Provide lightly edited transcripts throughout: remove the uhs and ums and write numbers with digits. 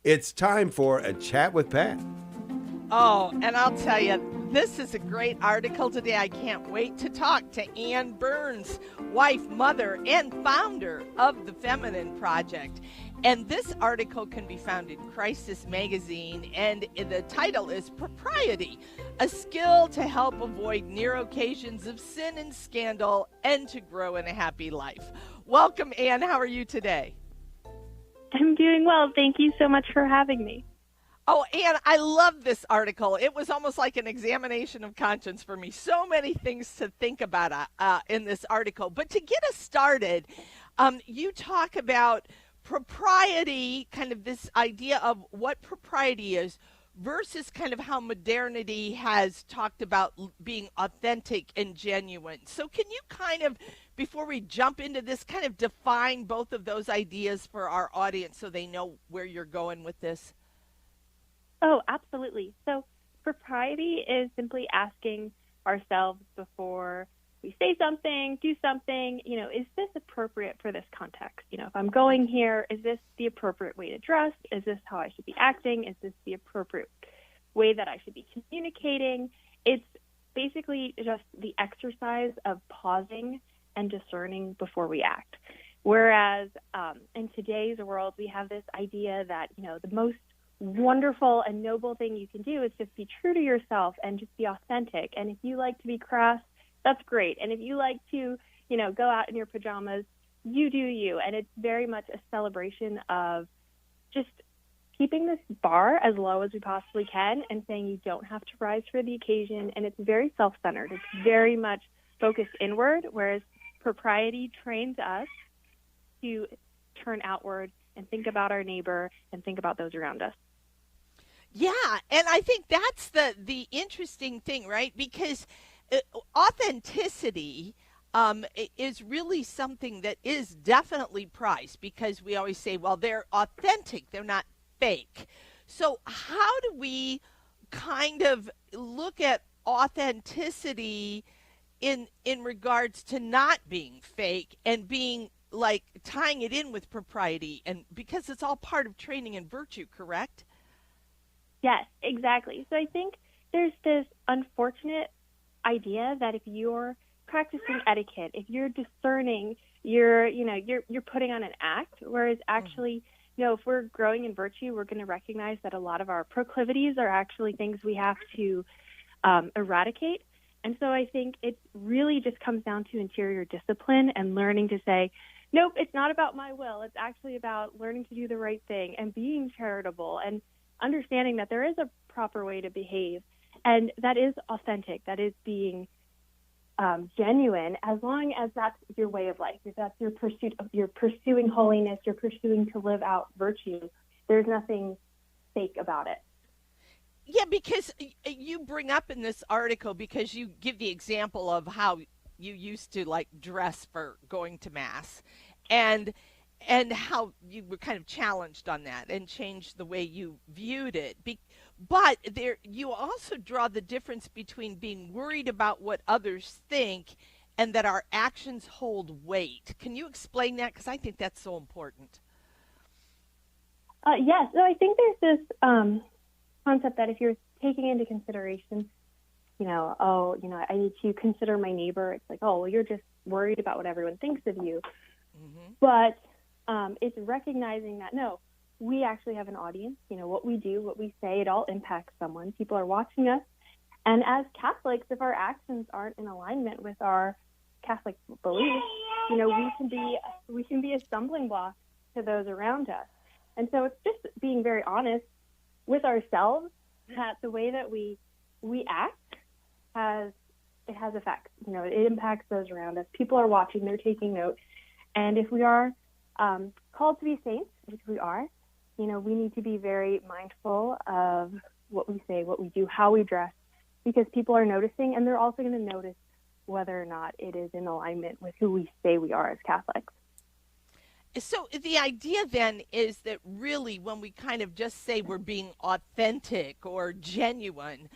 It's time for a chat with Pat. Oh, and I'll tell you, this is a great article today. I can't wait to talk to Ann Burns, wife, mother, and founder of the Feminine Project. And this article can be found in Crisis Magazine, and the title is Propriety, a skill to help avoid near occasions of sin and scandal and to grow in a happy life. Welcome, Ann. How are you today? I'm doing well. Thank you so much for having me. Oh, Ann, I love this article. It was almost like an examination of conscience for me. So many things to think about in this article. But to get us started, you talk about propriety, kind of this idea of what propriety is versus kind of how modernity has talked about being authentic and genuine. So can you kind of, before we jump into this, kind of define both of those ideas for our audience so they know where you're going with this? Oh, absolutely. So propriety is simply asking ourselves before we say something, do something, is this appropriate for this context? If I'm going here, is this the appropriate way to dress? Is this how I should be acting? Is this the appropriate way that I should be communicating? It's basically just the exercise of pausing and discerning before we act. Whereas in today's world, we have this idea that, the most wonderful and noble thing you can do is just be true to yourself and just be authentic. And if you like to be crass, that's great. And if you like to, go out in your pajamas, you do you. And it's very much a celebration of just keeping this bar as low as we possibly can and saying you don't have to rise for the occasion. And it's very self-centered. It's very much focused inward, whereas propriety trains us to turn outward and think about our neighbor and think about those around us. Yeah, and I think that's the interesting thing, right? Because authenticity is really something that is definitely prized because we always say, well, they're authentic, they're not fake. So how do we kind of look at authenticity in regards to not being fake and being like tying it in with propriety, and because it's all part of training and virtue, correct? Yes, exactly. So I think there's this unfortunate idea that if you're practicing etiquette, if you're discerning, you're putting on an act, whereas actually, if we're growing in virtue, we're going to recognize that a lot of our proclivities are actually things we have to eradicate. And so I think it really just comes down to interior discipline and learning to say, nope, it's not about my will. It's actually about learning to do the right thing and being charitable and understanding that there is a proper way to behave. And that is authentic. That is being genuine, as long as that's your way of life. If that's your pursuit, you're pursuing holiness, you're pursuing to live out virtue. There's nothing fake about it. Yeah, because you bring up in this article, because you give the example of how you used to like dress for going to mass and how you were kind of challenged on that and changed the way you viewed it. But there, you also draw the difference between being worried about what others think and that our actions hold weight. Can you explain that? Because I think that's so important. Yes. So I think there's this concept that if you're taking into consideration, I need to consider my neighbor. It's like, oh, well, you're just worried about what everyone thinks of you. Mm-hmm. But it's recognizing that, no, we actually have an audience. What we do, what we say, it all impacts someone. People are watching us. And as Catholics, if our actions aren't in alignment with our Catholic beliefs, we can be a stumbling block to those around us. And so it's just being very honest with ourselves that the way that we act has effects. It impacts those around us. People are watching, they're taking note. And if we are called to be saints, which we are, we need to be very mindful of what we say, what we do, how we dress, because people are noticing, and they're also going to notice whether or not it is in alignment with who we say we are as Catholics. So the idea then is that really when we kind of just say we're being authentic or genuine,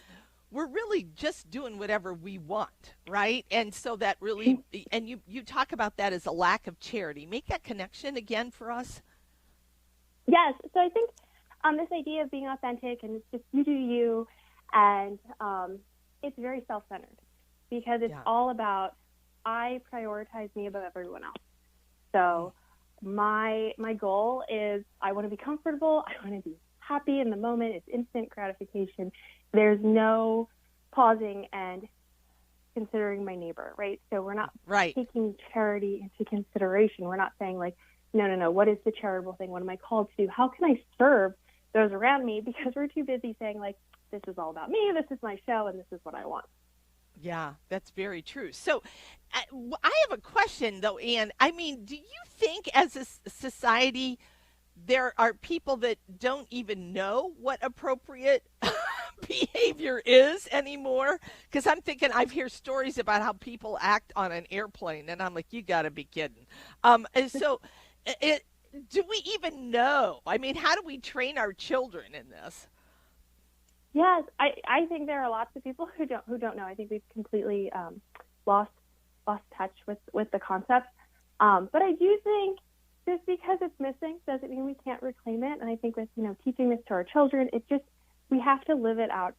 we're really just doing whatever we want, right? And so that really, and you talk about that as a lack of charity. Make that connection again for us. Yes. So I think this idea of being authentic and it's just you do you, and it's very self-centered because it's all about I prioritize me above everyone else. So my goal is I want to be comfortable. I want to be happy in the moment. It's instant gratification. There's no pausing and considering my neighbor, right? So we're not taking charity into consideration. We're not saying like, no, what is the charitable thing? What am I called to do? How can I serve those around me? Because we're too busy saying like, this is all about me, this is my show, and this is what I want. Yeah, that's very true. So I have a question, though, Anne. I mean, do you think as a society there are people that don't even know what appropriate behavior is anymore? Because I'm thinking I've heard stories about how people act on an airplane, and I'm like, you got to be kidding. And so do we even know? I mean, how do we train our children in this? Yes, I think there are lots of people who don't know. I think we've completely lost touch with the concept. But I do think just because it's missing doesn't mean we can't reclaim it. And I think with teaching this to our children, we have to live it out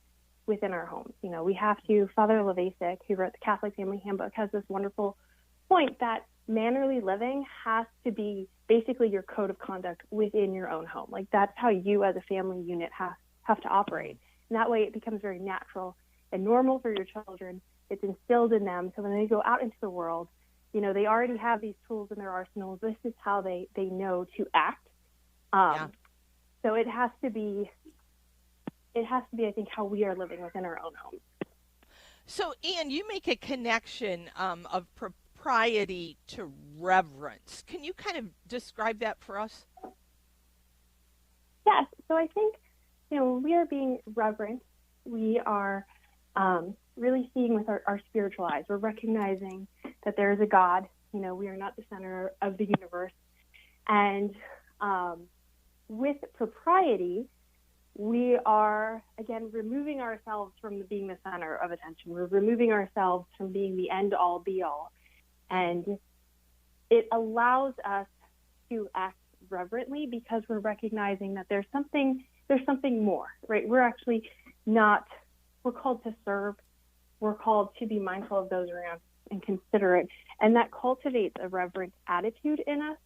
within our homes. We have to. Father Levasic, who wrote the Catholic Family Handbook, has this wonderful point that mannerly living has to be basically your code of conduct within your own home. Like that's how you as a family unit have to operate. And that way it becomes very natural and normal for your children. It's instilled in them. So when they go out into the world, they already have these tools in their arsenal. This is how they know to act. So it has to be, I think, how we are living within our own homes. So, Anne, you make a connection of propriety to reverence. Can you kind of describe that for us? Yes. So I think, when we are being reverent, we are really seeing with our spiritual eyes. We're recognizing that there is a God. We are not the center of the universe. And with propriety, we are, again, removing ourselves from being the center of attention. We're removing ourselves from being the end-all, be-all. And it allows us to act reverently because we're recognizing that there's something more, right? We're called to serve. We're called to be mindful of those around and considerate. And that cultivates a reverent attitude in us.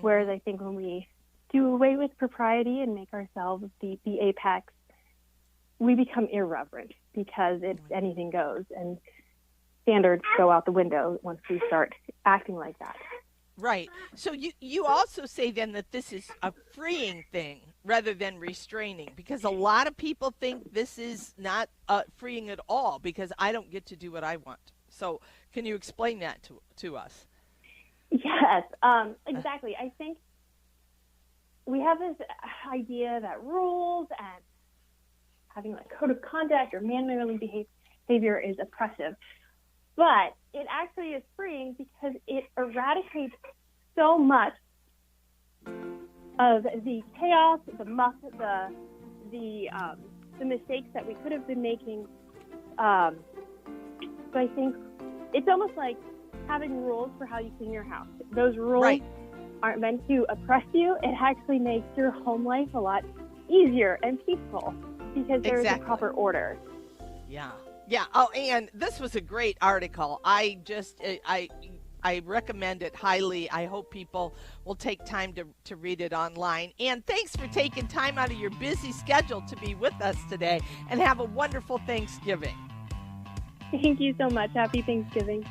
Whereas I think when we do away with propriety and make ourselves the apex, we become irreverent because it's anything goes. And standards go out the window once we start acting like that. Right. So you also say then that this is a freeing thing rather than restraining, because a lot of people think this is not freeing at all because I don't get to do what I want. So can you explain that to us? Yes, exactly. I think we have this idea that rules and having a code of conduct or mannerly behavior is oppressive. But it actually is freeing because it eradicates so much of the chaos, the muck, the mistakes that we could have been making. So I think it's almost like having rules for how you clean your house. Those rules aren't meant to oppress you. It actually makes your home life a lot easier and peaceful because there's a proper order. Yeah. Yeah. Oh, and this was a great article. I recommend it highly. I hope people will take time to read it online. And thanks for taking time out of your busy schedule to be with us today, and have a wonderful Thanksgiving. Thank you so much. Happy Thanksgiving.